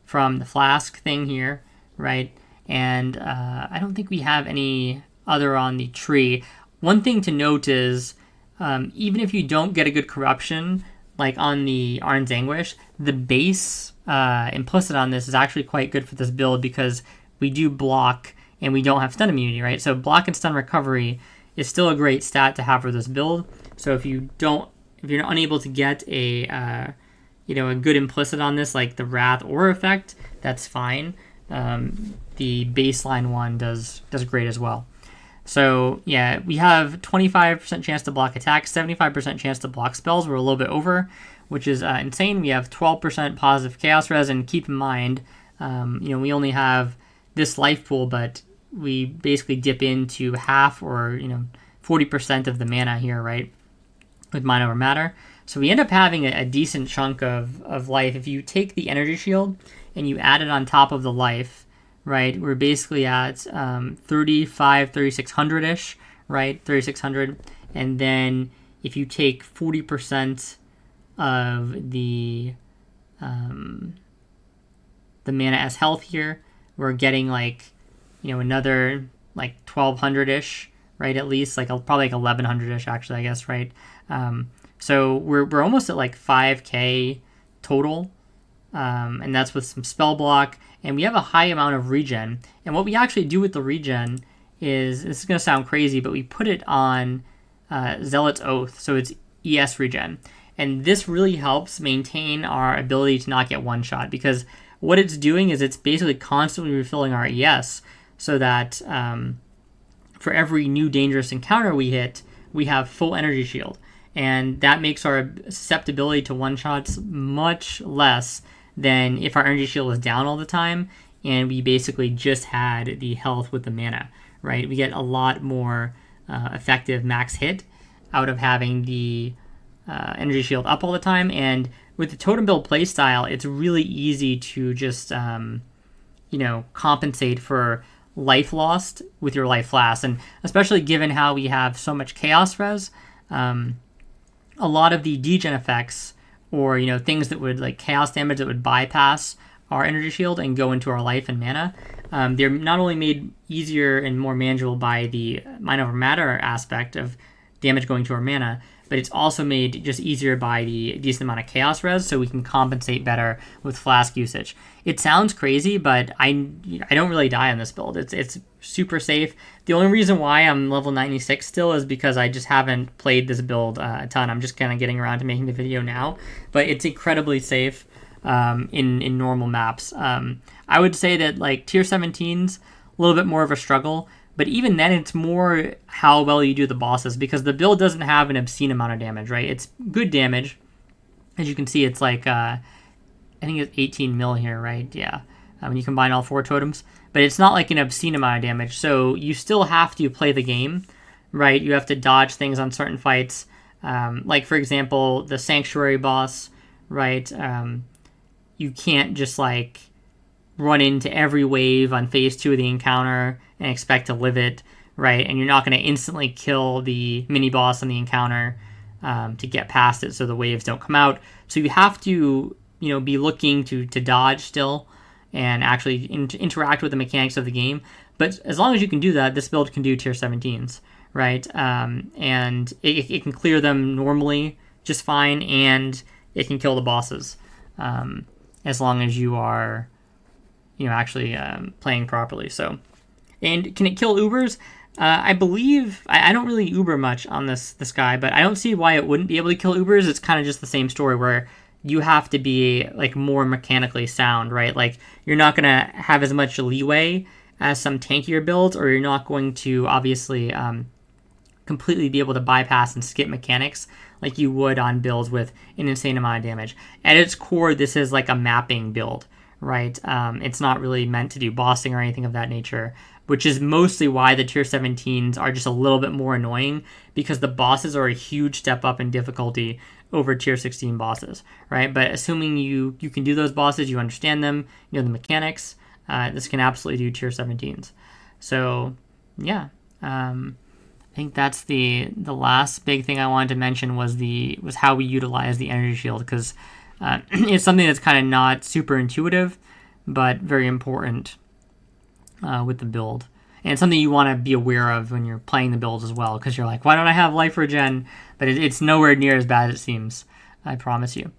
from the flask thing here, right? And I don't think we have any other on the tree. One thing to note is even if you don't get a good corruption, like on the Arn's Anguish, the base implicit on this is actually quite good for this build because we do block and we don't have stun immunity, right? So block and stun recovery is still a great stat to have for this build. So if you're unable to get a good implicit on this, like the Wrath or effect, that's fine. The baseline one does great as well. So yeah, we have 25% chance to block attacks, 75% chance to block spells. We're a little bit over, which is insane. We have 12% positive chaos res, and keep in mind, we only have this life pool, but we basically dip into half or 40% of the mana here, right? With Mind Over Matter. So we end up having a decent chunk of life. If you take the energy shield and you add it on top of the life, right, we're basically at 3600-ish, right, 3600. And then if you take 40% of the mana as health here, we're getting another 1200-ish, right, at least probably 1100-ish actually, I guess, right. So we're almost at 5k total, and that's with some spell block. And we have a high amount of regen. And what we actually do with the regen is, this is going to sound crazy, but we put it on Zealot's Oath, so it's ES regen. And this really helps maintain our ability to not get one-shot, because what it's doing is it's basically constantly refilling our ES, so that for every new dangerous encounter we hit, we have full energy shield. And that makes our susceptibility to one-shots much less than if our energy shield was down all the time and we basically just had the health with the mana, right? We get a lot more effective max hit out of having the energy shield up all the time. And with the totem build playstyle, it's really easy to just, compensate for life lost with your life flask. And especially given how we have so much chaos res, a lot of the degen effects or things that would chaos damage that would bypass our energy shield and go into our life and mana, they're not only made easier and more manageable by the Mind Over Matter aspect of damage going to our mana, but it's also made just easier by the decent amount of chaos res, so we can compensate better with Flask usage. It sounds crazy, but I don't really die on this build. It's super safe. The only reason why I'm level 96 still is because I just haven't played this build a ton. I'm just kind of getting around to making the video now, but it's incredibly safe in normal maps. I would say that like tier 17's a little bit more of a struggle, but even then it's more how well you do the bosses, because the build doesn't have an obscene amount of damage, right? It's good damage. As you can see, it's like, I think it's 18 mil here, right? Yeah, when you combine all 4 totems. But it's not like an obscene amount of damage, so you still have to play the game, right? You have to dodge things on certain fights. Like, for example, the Sanctuary boss, right? You can't just, like, run into every wave on phase 2 of the encounter and expect to live it, right? And you're not going to instantly kill the mini-boss on the encounter to get past it so the waves don't come out. So you have to, be looking to dodge still and actually interact with the mechanics of the game. But as long as you can do that, this build can do tier 17s, right? And it can clear them normally just fine, and it can kill the bosses as long as you are, actually playing properly. So, and can it kill Ubers? I believe I don't really Uber much on this guy, but I don't see why it wouldn't be able to kill Ubers. It's kind of just the same story where you have to be like more mechanically sound, right? Like you're not gonna have as much leeway as some tankier builds, or you're not going to obviously completely be able to bypass and skip mechanics like you would on builds with an insane amount of damage. At its core, this is like a mapping build, right? It's not really meant to do bossing or anything of that nature, which is mostly why the tier 17s are just a little bit more annoying, because the bosses are a huge step up in difficulty over tier 16 bosses, right? But assuming you can do those bosses, you understand them, the mechanics, this can absolutely do tier 17s. So yeah, I think that's the last big thing I wanted to mention was how we utilize the energy shield, because it's something that's kind of not super intuitive, but very important with the build. And it's something you want to be aware of when you're playing the builds as well, because you're like, why don't I have life regen? But it's nowhere near as bad as it seems, I promise you.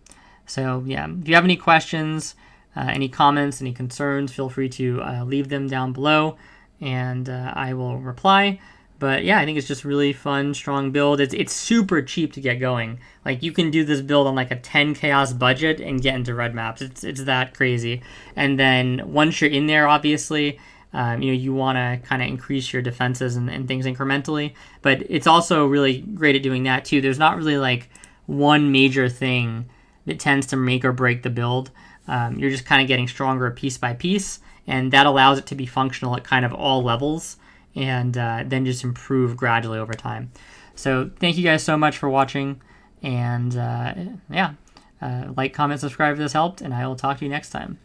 So yeah, if you have any questions, any comments, any concerns, feel free to leave them down below, and I will reply. But yeah, I think it's just really fun, strong build. It's super cheap to get going. Like you can do this build on like a 10 chaos budget and get into red maps. It's that crazy. And then once you're in there, obviously, you want to kind of increase your defenses and things incrementally. But it's also really great at doing that too. There's not really like one major thing that tends to make or break the build. You're just kind of getting stronger piece by piece, and that allows it to be functional at kind of all levels, and then just improve gradually over time. So thank you guys so much for watching, and like, comment, subscribe if this helped, and I will talk to you next time.